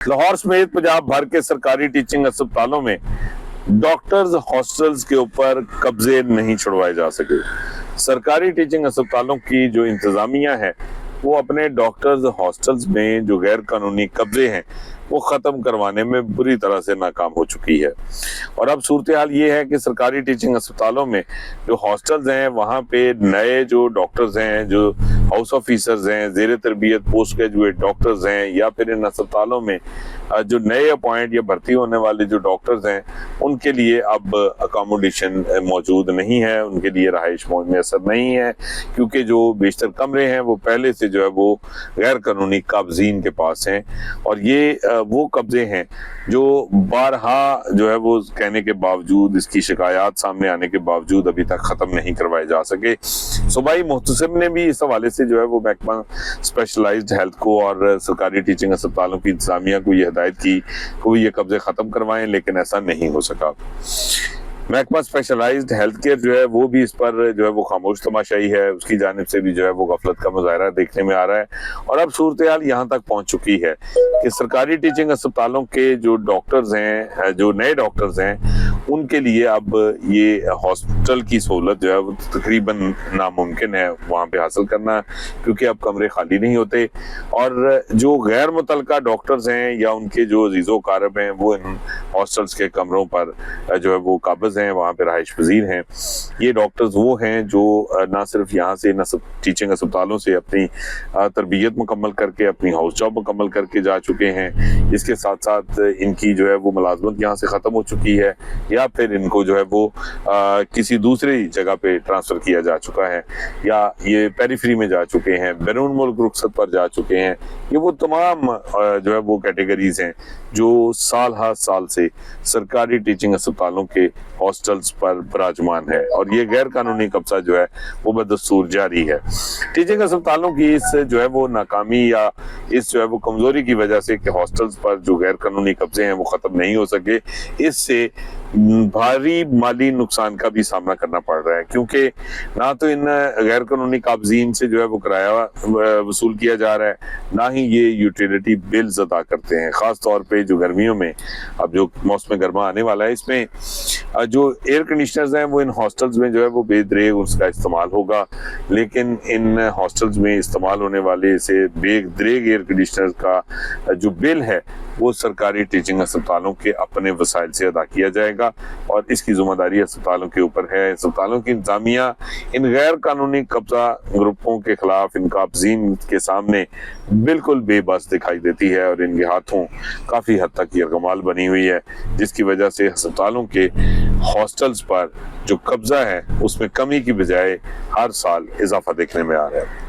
लाहौर समेत पंजाब भर के सरकारी टीचिंग अस्पतालों में डॉक्टर्स हॉस्टल्स के ऊपर कब्जे नहीं छुड़वाए जा सके। सरकारी टीचिंग अस्पतालों की जो इंतजामिया है वो अपने डॉक्टर्स हॉस्टल्स में जो गैर कानूनी कब्जे हैं वो खत्म करवाने में बुरी तरह से नाकाम हो चुकी है। और अब सूरत हाल ये है कि सरकारी टीचिंग अस्पतालों में जो हॉस्टल्स हैं वहाँ पे नए जो डॉक्टर्स हैं, जो हाउस ऑफिसर्स हैं, जेर तरबियत पोस्ट ग्रेजुएट डॉक्टर्स हैं, या फिर इन अस्पतालों में जो नए अपॉइंट या भर्ती होने वाले जो डॉक्टर्स हैं उनके लिए अब अकोमोडेशन मौजूद नहीं है, उनके लिए रहाइश मैसर नहीं है, क्योंकि जो बेशतर कमरे हैं वो पहले से जो है वो गैर कानूनी काबजीन के पास हैं। और ये वो कब्जे हैं जो बारहा जो है वो कहने के बावजूद, इसकी शिकायत सामने आने के बावजूद अभी तक खत्म नहीं करवाए जा सके। सूबाई मुहतसिब ने भी इस हवाले से जो है वो महकमा स्पेशलाइज्ड हेल्थ को और सरकारी टीचिंग अस्पतालों की इंतजामिया को ये हिदायत की कि वो ये कब्जे खत्म करवाएं, लेकिन ऐसा नहीं हो सका। महकमा स्पेशलाइज्ड हेल्थ केयर जो है वो भी इस पर जो है वो खामोश तमाशाई है, उसकी जानिब से भी जो है वो गफलत का मुजाहरा देखने में आ रहा है। और अब सूरत हाल यहाँ तक पहुँच चुकी है कि सरकारी टीचिंग अस्पतालों के जो डॉक्टर्स हैं, जो नए डॉक्टर्स हैं, उनके लिए अब ये हॉस्पिटल की सहूलत जो है वो तकरीबन नामुमकिन है वहाँ पे हासिल करना, क्योंकि अब कमरे खाली नहीं होते। और जो गैर मुतल्लका डॉक्टर्स हैं या उनके जो अजीज़ो कारब हैं वो इन हॉस्टल्स के कमरों पर जो है वो काबिज हैं, वहाँ पे रहाइश पजीर हैं। ये डॉक्टर्स वो हैं जो ना सिर्फ यहाँ से न टीचिंग अस्पतालों से अपनी तरबियत मुकम्मल करके, अपनी हाउस जॉब मुकम्मल करके जा चुके हैं, इसके साथ साथ इनकी जो है वो मुलाजमत यहाँ से ख़त्म हो चुकी है, या फिर इनको जो है वो किसी दूसरी जगह पे ट्रांसफ़र किया जा चुका है, या ये पेरिफेरी में जा चुके हैं, बैरून मुल्क रुखसत पर जा चुके हैं। ये वो तमाम जो है वो कैटेगरीज हैं जो साल हर साल से सरकारी टीचिंग अस्पतालों के हॉस्टल्स पर विराजमान है, और ये गैर कानूनी कब्जा जो है वो बदस्तूर जारी है। टीचिंग अस्पतालों की इस जो है वो नाकामी या इस जो है वो कमजोरी की वजह से कि हॉस्टल्स पर जो गैर कानूनी कब्जे हैं वो खत्म नहीं हो सके, इससे भारी माली नुकसान का भी सामना करना पड़ रहा है, क्योंकि ना तो इन गैर कानूनी काबजीन से जो है वो किराया वसूल किया जा रहा है, ना ही ये यूटिलिटी बिल्स अदा करते हैं। खास तौर पे जो गर्मियों में, अब जो मौसम गर्मा आने वाला है, इसमें जो एयर कंडीशनर्स हैं वो इन हॉस्टल्स में जो है वो बेदरेग उसका इस्तेमाल होगा, लेकिन इन हॉस्टल्स में इस्तेमाल होने वाले से बेदरेग एयर कंडीशनर्स का जो बिल है वो सरकारी टीचिंग अस्पतालों के अपने वसाइल से अदा किया जाएगा, और इसकी जिम्मेदारी अस्पतालों के ऊपर है। अस्पतालों की इंतजामिया इन गैर कानूनी कब्जा ग्रुपों के खिलाफ, इन काबजीन के सामने बिल्कुल बेबस दिखाई देती है, और इनके हाथों काफ़ी हद तक यरगमाल बनी हुई है, जिसकी वजह से अस्पतालों के हॉस्टल्स पर जो कब्जा है उसमें कमी की बजाय हर साल इजाफा देखने में आ रहा है।